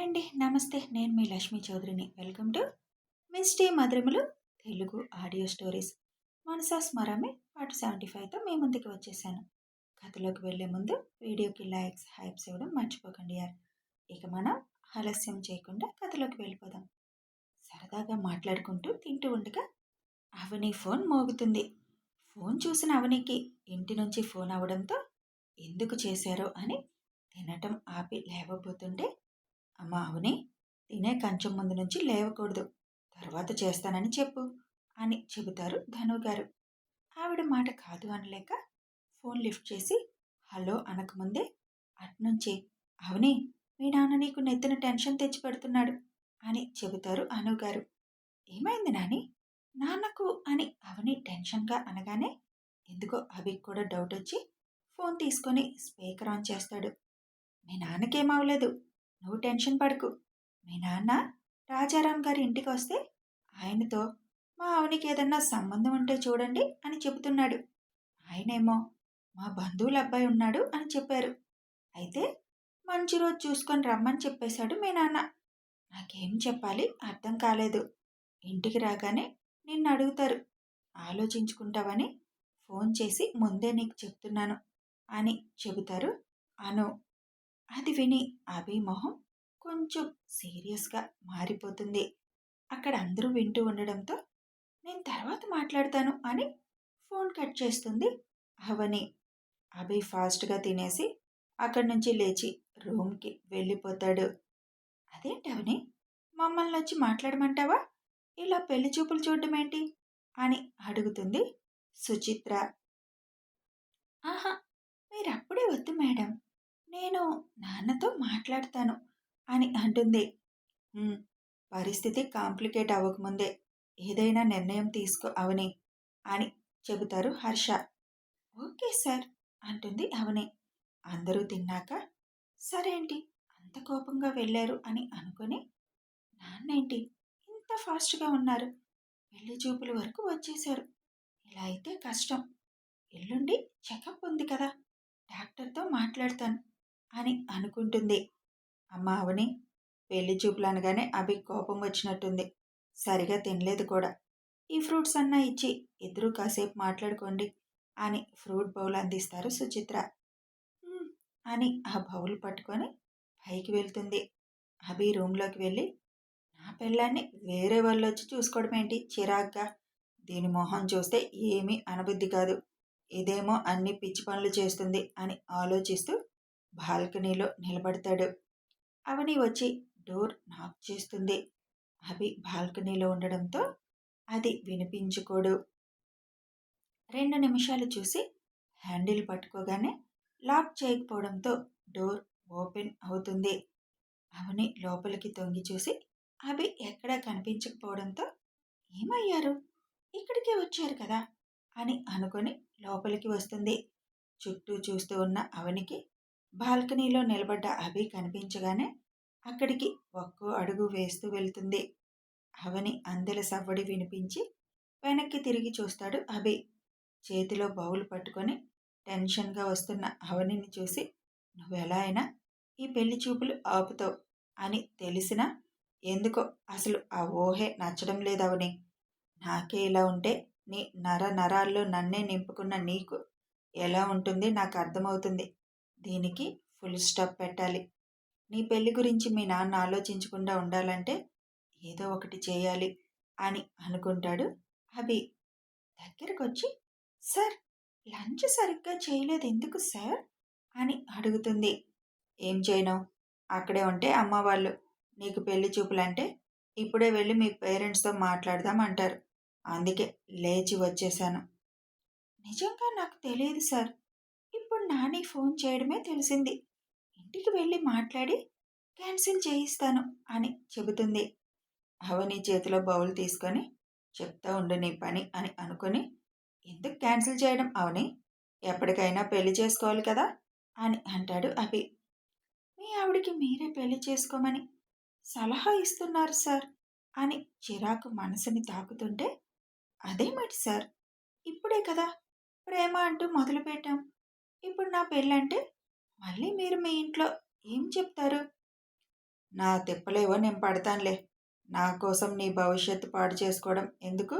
Hi అండి. నమస్తే. నేను మీ లక్ష్మీ చౌదరిని. Welcome to misty Madhurimalu Telugu audio stories. Manasa Smarame part 75తో మీ ముందుకు వచ్చేసాను. కథలోకి వెళ్ళే ముందు వీడియోకి లైక్స్, హైప్స్ ఇవ్వడం మర్చిపోకండి యార్. ఇక మనం ఆలస్యం చేయకుండా కథలోకి వెళ్ళిపోదాం. సరదాగా మాట్లాడుకుంటూ తింటూ ఉండగా అవని ఫోన్ మోగుతుంది. ఫోన్ చూసిన అవనికి ఇంటి నుంచి ఫోన్ అవడంతో ఎందుకు చేశారో అని తినటం ఆపి లేవబోతుంటే, అమ్మా అవని, తినే కంచం ముందు నుంచి లేవకూడదు, తర్వాత చేస్తానని చెప్పు అని చెబుతారు ధనుగారు. ఆవిడ మాట కాదు అనలేక ఫోన్ లిఫ్ట్ చేసి హలో అనకముందే అట్నుంచి, అవని, మీ నాన్న నీకు నెత్తిన టెన్షన్ తెచ్చి పెడుతున్నాడు అని చెబుతారు అనుగారు. ఏమైంది నాని? నాన్నకు అని అవని టెన్షన్గా అనగానే ఎందుకో అభికి కూడా డౌట్ వచ్చి ఫోన్ తీసుకొని స్పీకర్ ఆన్ చేస్తాడు. మీ నాన్నకేమవలేదు, నువ్వు టెన్షన్ పడకు. మీ నాన్న రాజారాం గారి ఇంటికి వస్తే ఆయనతో మా అవనికి ఏదన్నా సంబంధం ఉంటే చూడండి అని చెబుతున్నాడు. ఆయనేమో మా బంధువుల అబ్బాయి ఉన్నాడు అని చెప్పారు. అయితే మంచి రోజు చూసుకొని రమ్మని చెప్పేశాడు మీ నాన్న. నాకేం చెప్పాలి అర్థం కాలేదు. ఇంటికి రాగానే నిన్ను అడుగుతారు, ఆలోచించుకుంటావని ఫోన్ చేసి ముందే నీకు చెప్తున్నాను అని చెబుతారు అను. అది విని అభి మొహం కొంచెం సీరియస్గా మారిపోతుంది. అక్కడ అందరూ వింటూ ఉండడంతో నేను తర్వాత మాట్లాడతాను అని ఫోన్ కట్ చేస్తుంది అవని. అభి ఫాస్ట్గా తినేసి అక్కడి నుంచి లేచి రూమ్కి వెళ్ళిపోతాడు. అదేంటి అవని, మమ్మల్ని వచ్చి మాట్లాడమంటావా, ఇలా పెళ్లి చూపులు చూడడం ఏంటి అని అడుగుతుంది సుచిత్ర. ఆహా, మీరప్పుడే వద్దు మేడం, నేను నాన్నతో మాట్లాడతాను అని అంటుంది. పరిస్థితి కాంప్లికేట్ అవ్వకముందే ఏదైనా నిర్ణయం తీసుకో అవని అని చెబుతారు హర్ష. ఓకే సార్ అంటుంది అవని. అందరూ తిన్నాక సరేంటి అంత కోపంగా వెళ్ళారు అని అనుకుని, నాన్నేంటి ఇంత ఫాస్ట్గా ఉన్నారు, పెళ్లి చూపుల వరకు వచ్చేశారు, ఇలా అయితే కష్టం, ఎల్లుండి చెకప్ ఉంది కదా, డాక్టర్తో మాట్లాడతాను అని అనుకుంటుంది. అమ్మ అవని, పెళ్లి చూపులు అనగానే అభి కోపం వచ్చినట్టుంది, సరిగా తినలేదు కూడా, ఈ ఫ్రూట్స్ అన్నా ఇచ్చి ఇద్దరూ కాసేపు మాట్లాడుకోండి అని ఫ్రూట్ బౌల్ అందిస్తారు సుచిత్ర. అని ఆ బౌల్ పట్టుకొని పైకి వెళ్తుంది. అభి రూమ్లోకి వెళ్ళి, నా పిల్లాన్ని వేరే వాళ్ళు వచ్చి చూసుకోవడం ఏంటి చిరాగ్గా, దీని మొహం చూస్తే ఏమీ అనబుద్ధి కాదు, ఇదేమో అన్ని పిచ్చి పనులు చేస్తుంది అని ఆలోచిస్తూ బాల్కనీలో నిలబడతాడు. అవని వచ్చి డోర్ నాక్ చేస్తుంది. అభి బాల్కనీలో ఉండడంతో అది వినిపించుకోడు. 2 నిమిషాలు చూసి హ్యాండిల్ పట్టుకోగానే లాక్ చేయకపోవడంతో డోర్ ఓపెన్ అవుతుంది. అవని లోపలికి తొంగి చూసి అభి ఎక్కడా కనిపించకపోవడంతో, ఏమయ్యారు, ఇక్కడికే వచ్చారు కదా అని అనుకొని లోపలికి వస్తుంది. చుట్టూ చూస్తూ ఉన్న అవనికి బాల్కనీలో నిలబడ్డ అభి కనిపించగానే అక్కడికి ఒక్కో అడుగు వేస్తూ వెళ్తుంది. అవని అందెల సవ్వడి వినిపించి వెనక్కి తిరిగి చూస్తాడు అభి. చేతిలో బౌల్ పట్టుకొని టెన్షన్గా వస్తున్న అవనిని చూసి, నువ్వెలా అయినా ఈ పెళ్లి చూపులు ఆపుతావు అని తెలిసినా ఎందుకో అసలు ఆ ఊహే నచ్చడం లేదవని. నాకే ఇలా ఉంటే నీ నరాల్లో నన్నే నింపుకున్న నీకు ఎలా ఉంటుంది నాకు అర్థమవుతుంది. దీనికి ఫుల్ స్టాప్ పెట్టాలి. నీ పెళ్లి గురించి మీ నాన్న ఆలోచించకుండా ఉండాలంటే ఏదో ఒకటి చేయాలి అని అనుకుంటాడు అభి. దగ్గరకొచ్చి, సార్, లంచ్ సరిగ్గా చేయలేదు ఎందుకు సార్ అని అడుగుతుంది. ఏం చేయను, అక్కడే ఉంటే అమ్మ వాళ్ళు నీకు పెళ్లి చూపులంటే ఇప్పుడే వెళ్ళి మీ పేరెంట్స్తో మాట్లాడదాం అంటారు, అందుకే లేచి వచ్చేశాను. నిజంగా నాకు తెలియదు సార్, ఇప్పుడు నాని ఫోన్ చేయడమే తెలిసింది, ఇంటికి వెళ్ళి మాట్లాడి క్యాన్సిల్ చేయిస్తాను అని చెబుతుంది. అవని చేతిలో బౌల్ తీసుకొని, చెప్తా ఉండు నీ పని అని అనుకుని, ఎందుకు క్యాన్సిల్ చేయడం అవని, ఎప్పటికైనా పెళ్లి చేసుకోవాలి కదా అని అంటాడు అభి. మీ ఆవిడికి మీరే పెళ్లి చేసుకోమని సలహా ఇస్తున్నారు సార్ అని చిరాకు మనసుని తాకుతుంటే, అదేమిటి సార్, ఇప్పుడే కదా ప్రేమ అంటూ మొదలుపెట్టాం, ఇప్పుడు నా పెళ్ళంటే మళ్ళీ మీరు మీ ఇంట్లో ఏం చెప్తారు? నా తిప్పలేవో నేను పడతానులే. నా కోసం నీ భవిష్యత్తు పాడు చేసుకోవడం ఎందుకు?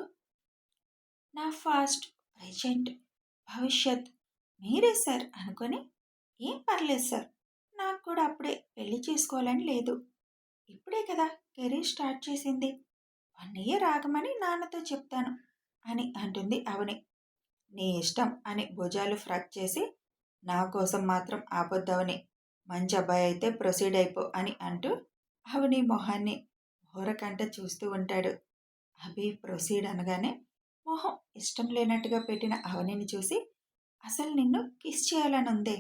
నా ఫాస్ట్, ప్రెజెంట్, భవిష్యత్ మీరే సార్ అనుకొని, ఏం పర్లేదు సార్. నాకు కూడా అప్పుడే పెళ్లి చేసుకోవాలని లేదు. ఇప్పుడే కదా కెరీర్ స్టార్ట్ చేసింది. 1 ఇయర్ ఆగమని నాన్నతో చెప్తాను అని అంటుంది అవని. నీ ఇష్టం అని భుజాలు ఫ్రక్ చేసి, నా కోసం మాత్రం ఆపొద్దవని. మంచి అబ్బాయి అయితే ప్రొసీడ్ అయిపో అని అంటూ అవని మొహాన్ని ఊరకంట చూస్తూ ఉంటాడు. అభి ప్రొసీడ్ అనగానే మొహం ఇష్టం లేనట్టుగా పెట్టిన అవనిని చూసి, అసలు నిన్ను కిస్ చేయాలని ఉందే,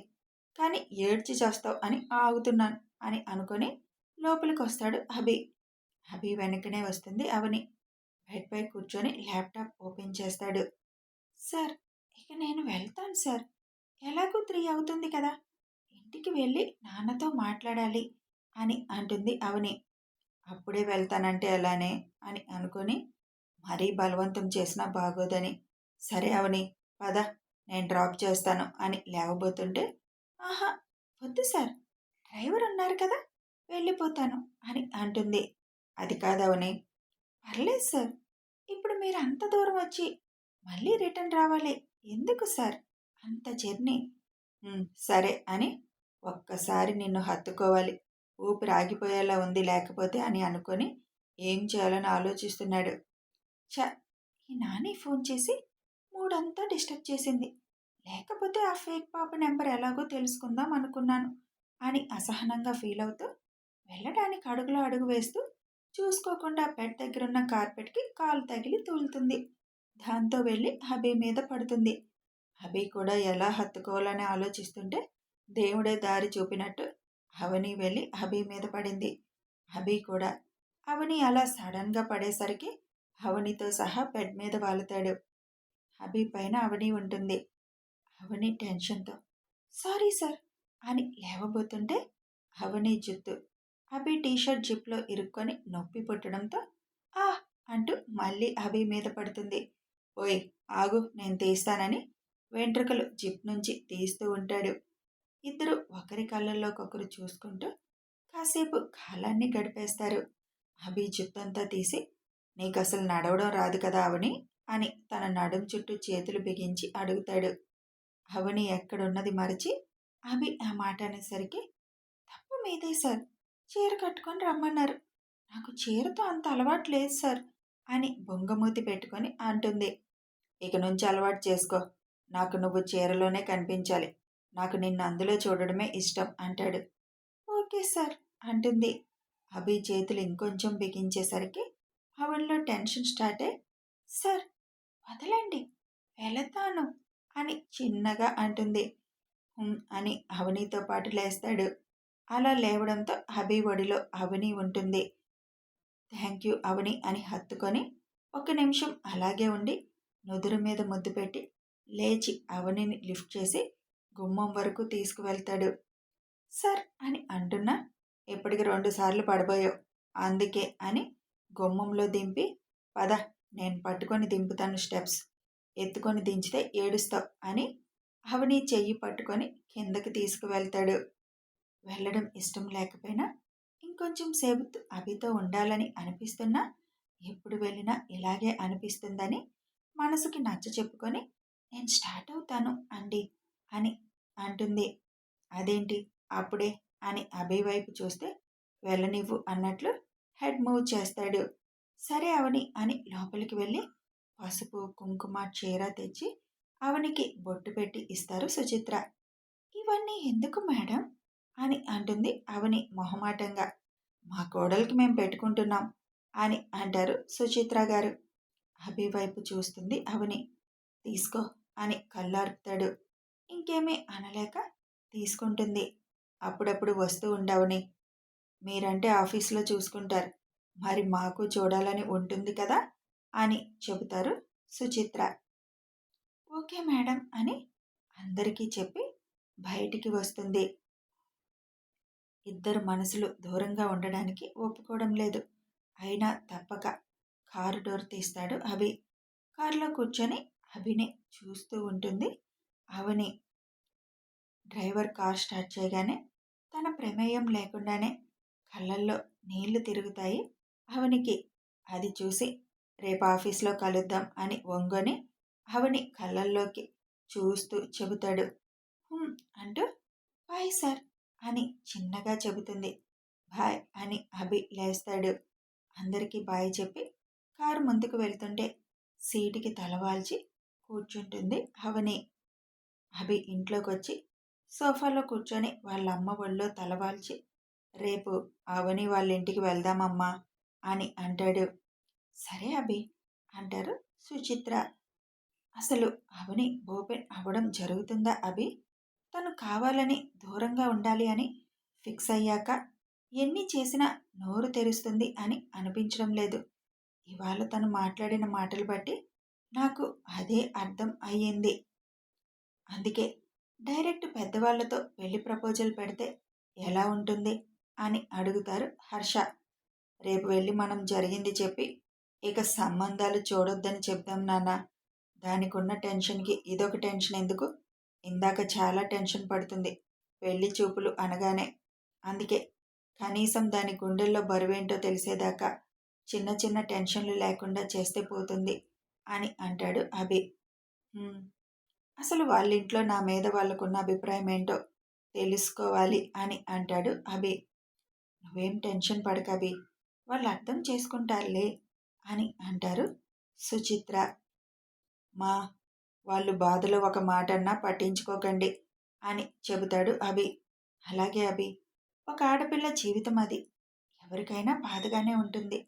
కానీ ఏడ్చి చేస్తావు అని ఆగుతున్నాను అని అనుకొని లోపలికి వస్తాడు అభి. అభి వెనకనే వస్తుంది అవని. బెడ్పై కూర్చొని ల్యాప్టాప్ ఓపెన్ చేస్తాడు. సార్, ఇక నేను వెళ్తాను సార్. ఎలాగూ 3 అవుతుంది కదా, ఇంటికి వెళ్ళి నాన్నతో మాట్లాడాలి అని అంటుంది అవని. అప్పుడే వెళ్తానంటే ఎలానే అని అనుకొని మరీ బలవంతం చేసినా బాగోదని, సరే అవని పద, నేను డ్రాప్ చేస్తాను అని లేవబోతుంటే, ఆహా వద్దు సార్, డ్రైవర్ ఉన్నారు కదా, వెళ్ళిపోతాను అని అంటుంది. అది కాదవని. పర్లేదు సార్, ఇప్పుడు మీరు అంత దూరం వచ్చి మళ్ళీ రిటర్న్ రావాలి ఎందుకు సార్, అంత జర్నీ. సరే అని ఒక్కసారి నిన్ను హత్తుకోవాలి, ఊపిరి ఆగిపోయేలా ఉంది లేకపోతే అని అనుకొని ఏం చేయాలని ఆలోచిస్తున్నాడు. ఛ, ఈ నాని ఫోన్ చేసి మూడంతా డిస్టర్బ్ చేసింది. లేకపోతే ఆ ఫేక్ పాప నెంబర్ ఎలాగో తెలుసుకుందాం అనుకున్నాను అని అసహనంగా ఫీల్ అవుతూ వెళ్ళడానికి అడుగులో అడుగు వేస్తూ చూసుకోకుండా బెడ్ దగ్గరున్న కార్పెట్కి కాలు తగిలి తూలుతుంది. దాంతో వెళ్ళి హబీ మీద పడుతుంది. హబీ కూడా ఎలా హత్తుకోవాలని ఆలోచిస్తుంటే దేవుడే దారి చూపినట్టు అవని వెళ్ళి హబీ మీద పడింది. హబీ కూడా అవని అలా సడన్గా పడేసరికి అవనితో సహా బెడ్ మీద వాలుతాడు. హబీ పైన అవని ఉంటుంది. అవని టెన్షన్తో సారీ సార్ అని లేవబోతుంటే అవని జుత్తు అభి టీషర్ట్ జిప్లో ఇరుక్కొని నొప్పి పుట్టడంతో ఆ అంటూ మళ్ళీ అభి మీద పడుతుంది. ఓయ్ ఆగు, నేను తీస్తానని వెంట్రుకలు జిప్ నుంచి తీస్తూ ఉంటాడు. ఇద్దరు ఒకరి కళ్ళల్లోకొకరు చూసుకుంటూ కాసేపు కాలాన్ని గడిపేస్తారు. అభి జుత్తంతా తీసి, నీకు అసలు నడవడం రాదు కదా అవని అని తన నడుం చుట్టూ చేతులు బిగించి అడుగుతాడు. అవని ఎక్కడున్నది మరచి అభి ఆ మాట అనేసరికి, తప్పు మీదే సార్, చీర కట్టుకొని రమ్మన్నారు, నాకు చీరతో అంత అలవాటు లేదు సార్ అని బొంగమూతి పెట్టుకొని అంటుంది. ఇక నుంచి అలవాటు చేసుకో, నాకు నువ్వు చీరలోనే కనిపించాలి, నాకు నిన్ను అందులో చూడడమే ఇష్టం అంటాడు. ఓకే సార్ అంటుంది. అభి చేతులు ఇంకొంచెం బిగించేసరికి అవనిలో టెన్షన్ స్టార్ట్ అయ్యి, సార్ వదలండి, వెళతాను అని చిన్నగా అంటుంది. అని అవనితో పాటు లేస్తాడు. అలా లేవడంతో అభి ఒడిలో అవని ఉంటుంది. థ్యాంక్ యూ అవని అని హత్తుకొని 1 నిమిషం అలాగే ఉండి నుదురు మీద ముద్దు పెట్టి లేచి అవనిని లిఫ్ట్ చేసి గుమ్మం వరకు తీసుకువెళ్తాడు. సార్ అని అంటున్నా, ఇప్పటికి 2 సార్లు పడబోయావు, అందుకే అని గుమ్మంలో దింపి, పద నేను పట్టుకొని దింపుతాను స్టెప్స్, ఎత్తుకొని దించితే ఏడుస్తావు అని అవని చెయ్యి పట్టుకొని కిందకి తీసుకువెళ్తాడు. వెళ్ళడం ఇష్టం లేకపోయినా ఇంకొంచెం సేపు అభితో ఉండాలని అనిపిస్తున్నా, ఎప్పుడు వెళ్ళినా ఇలాగే అనిపిస్తుందని మనసుకి నచ్చ చెప్పుకొని, నేను స్టార్ట్ అవుతాను అండి అని అంటుంది. అదేంటి అప్పుడే అని అభి వైపు చూస్తే వెళ్ళనివ్వు అన్నట్లు హెడ్ మూవ్ చేస్తాడు. సరే అవని అని లోపలికి వెళ్ళి పసుపు కుంకుమ చీర తెచ్చి అవనికి బొట్టు పెట్టి ఇస్తారు సుచిత్ర. ఇవన్నీ ఎందుకు మేడం అని అంటుంది అవని మొహమాటంగా. మా కోడలికి మేము పెట్టుకుంటున్నాం అని అంటారు సుచిత్ర గారు. అభి వైపు చూస్తుంది అవని. తీసుకో అని కళ్ళార్పుతాడు. ఇంకేమీ అనలేక తీసుకుంటుంది. అప్పుడప్పుడు వస్తూ ఉండవని, మీరంటే ఆఫీసులో చూసుకుంటారు, మరి మాకు చూడాలని ఉంటుంది కదా అని చెబుతారు సుచిత్ర. ఓకే మేడం అని అందరికీ చెప్పి బయటికి వస్తుంది. ఇద్దరు మనసులు దూరంగా ఉండడానికి ఒప్పుకోవడం లేదు. అయినా తప్పక కారు డోర్ తీస్తాడు అభి. కారులో కూర్చొని అభిని చూస్తూ ఉంటుంది అవని. డ్రైవర్ కార్ స్టార్ట్ చేయగానే తన ప్రమేయం లేకుండానే కళ్ళల్లో నీళ్లు తిరుగుతాయి అవనికి. అది చూసి రేపు ఆఫీస్లో కలుద్దాం అని వంగొని అవని కళ్ళల్లోకి చూస్తూ చెబుతాడు. అంటూ బాయ్ సార్ అని చిన్నగా చెబుతుంది. బాయ్ అని అభి లేస్తాడు. అందరికీ బాయ్ చెప్పి కారు ముందుకు వెళ్తుంటే సీటుకి తలవాల్చి కూర్చుంటుంది అవని. అభి ఇంట్లోకి వచ్చి సోఫాలో కూర్చొని వాళ్ళ అమ్మ ఒళ్ళో తలవాల్చి రేపు అవని వాళ్ళ ఇంటికి వెళ్దామమ్మా అని అంటాడు. సరే అభి అంటారు సుచిత్ర. అసలు అవని ఓపెన్ అవ్వడం జరుగుతుందా అభి? తను కావాలని దూరంగా ఉండాలి అని ఫిక్స్ అయ్యాక ఎన్ని చేసినా నోరు తెరుస్తుంది అని అనిపించడం లేదు. ఇవాళ తను మాట్లాడిన మాటలు బట్టి నాకు అదే అర్థం అయ్యింది. అందుకే డైరెక్ట్ పెద్దవాళ్లతో పెళ్లి ప్రపోజల్ పెడితే ఎలా ఉంటుంది అని అడుగుతారు హర్ష. రేపు వెళ్ళి మనం జరిగింది చెప్పి ఇక సంబంధాలు చూడొద్దని చెప్దాం నాన్న. దానికి ఉన్న టెన్షన్కి ఇదొక టెన్షన్ ఎందుకు? ఇందాక చాలా టెన్షన్ పడుతుంది పెళ్లి చూపులు అనగానే. అందుకే కనీసం దాని గుండెల్లో బరువేంటో తెలిసేదాకా చిన్న చిన్న టెన్షన్లు లేకుండా చేస్తే పోతుంది అని అంటాడు అభి. అసలు వాళ్ళ ఇంట్లో నా మీద వాళ్ళకున్న అభిప్రాయం ఏంటో తెలుసుకోవాలి అని అంటాడు అభి. నువ్వేం టెన్షన్ పడక అభి, వాళ్ళు అర్థం చేసుకుంటారులే అని అంటారు సుచిత్ర. మా వాళ్ళు బాధలో ఒక మాట అన్నా పట్టించుకోకండి అని చెబుతాడు అభి. అలాగే అభి, ఒక ఆడపిల్ల జీవితం అది, ఎవరికైనా బాధగానే ఉంటుంది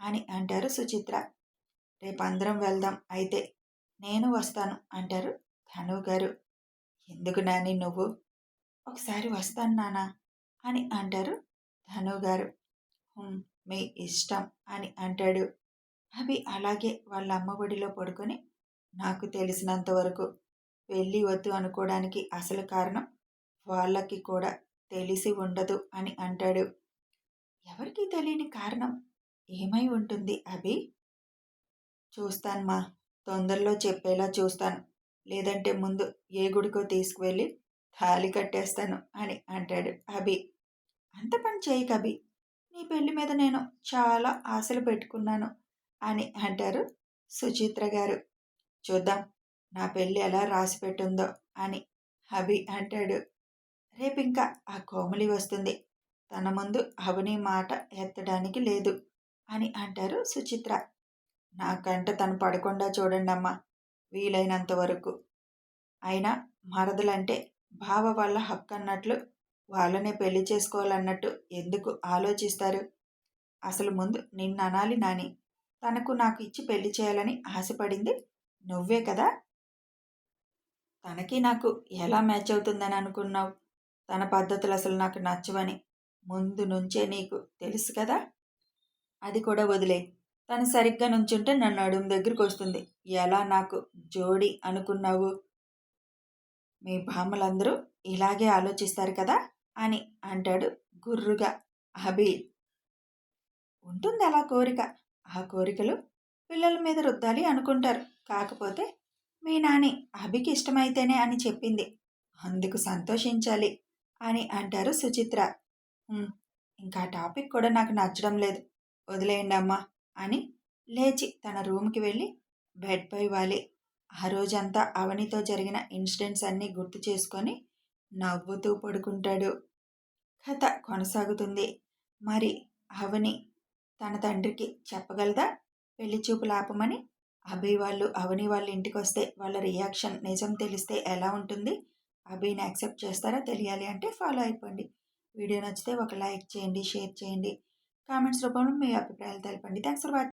అని అంటారు సుచిత్ర. రేపు అందరం వెళ్దాం అయితే, నేను వస్తాను అంటారు ధను గారు. ఎందుకు నాని నువ్వు? ఒకసారి వస్తాను నానా అని అంటారు ధను గారు. మీ ఇష్టం అని అంటాడు అభి. అలాగే వాళ్ళ అమ్మ ఒడిలో పడుకొని నాకు తెలిసినంత వరకు పెళ్ళి వద్దు అనుకోవడానికి అసలు కారణం వాళ్ళకి కూడా తెలిసి ఉండదు అని అంటాడు. ఎవరికీ తెలియని కారణం ఏమై ఉంటుంది అభి? చూస్తానమ్మా, తొందరలో చెప్పేలా చూస్తాను. లేదంటే ముందు ఏ గుడికో తీసుకువెళ్ళి తాళి కట్టేస్తాను అని అంటాడు అభి. అంత పని చేయకు అభి, నీ పెళ్లి మీద నేను చాలా ఆశలు పెట్టుకున్నాను అని అంటారు సుచిత్ర గారు. చూద్దాం నా పెళ్ళి ఎలా రాసి పెట్టుందో అని అభి అంటాడు. రేపింకా ఆ కోమలి వస్తుంది, తన ముందు అవని మాట ఎత్తడానికి లేదు అని అంటారు సుచిత్ర. నాకంట తను పడకుండా చూడండి అమ్మా, వీలైనంత వరకు. అయినా మరదలంటే బావ వాళ్ళ హక్కు అన్నట్లు వాళ్ళనే పెళ్లి చేసుకోవాలన్నట్టు ఎందుకు ఆలోచిస్తారు? అసలు ముందు నిన్ను అనాలి నాని, తనకు నాకు ఇచ్చి పెళ్లి చేయాలని ఆశపడింది నువ్వే కదా. తనకి నాకు ఎలా మ్యాచ్ అవుతుందని అనుకున్నావు? తన పద్ధతులు అసలు నాకు నచ్చవని ముందు నుంచే నీకు తెలుసు కదా. అది కూడా వదిలే, తను సరిగ్గా నుంచుంటే నన్ను నడుము దగ్గరికి వస్తుంది. ఎలా నాకు జోడి అనుకున్నావు? మీ భామలందరూ ఇలాగే ఆలోచిస్తారు కదా అని అంటాడు గుర్రుగా అభి. ఉంటుంది అలా కోరిక, ఆ కోరికలు పిల్లల మీద రుద్దాలి అనుకుంటారు. కాకపోతే మీ నాని అభికి ఇష్టమైతేనే అని చెప్పింది, అందుకు సంతోషించాలి అని అంటారు సుచిత్ర. ఇంకా టాపిక్ కూడా నాకు నచ్చడం లేదు, వదిలేయండి అమ్మా అని లేచి తన రూమ్కి వెళ్ళి బెడ్పై వాలి ఆ రోజంతా అవనితో జరిగిన ఇన్సిడెంట్స్ అన్నీ గుర్తు చేసుకొని నవ్వుతూ పడుకుంటాడు. కథ కొనసాగుతుంది. మరి అవని తన తండ్రికి చెప్పగలదా పెళ్లి చూపులు ఆపమని? అభి వాళ్ళు అవని వాళ్ళ ఇంటికి వస్తే వాళ్ళ రియాక్షన్ నిజం తెలిస్తే ఎలా ఉంటుంది? అభిని యాక్సెప్ట్ చేస్తారా? తెలియాలి అంటే ఫాలో అయిపోండి. వీడియో నచ్చితే ఒక లైక్ చేయండి, షేర్ చేయండి, కామెంట్స్ రూపంలో మీ అభిప్రాయాలు తెలపండి. Thanks for watching.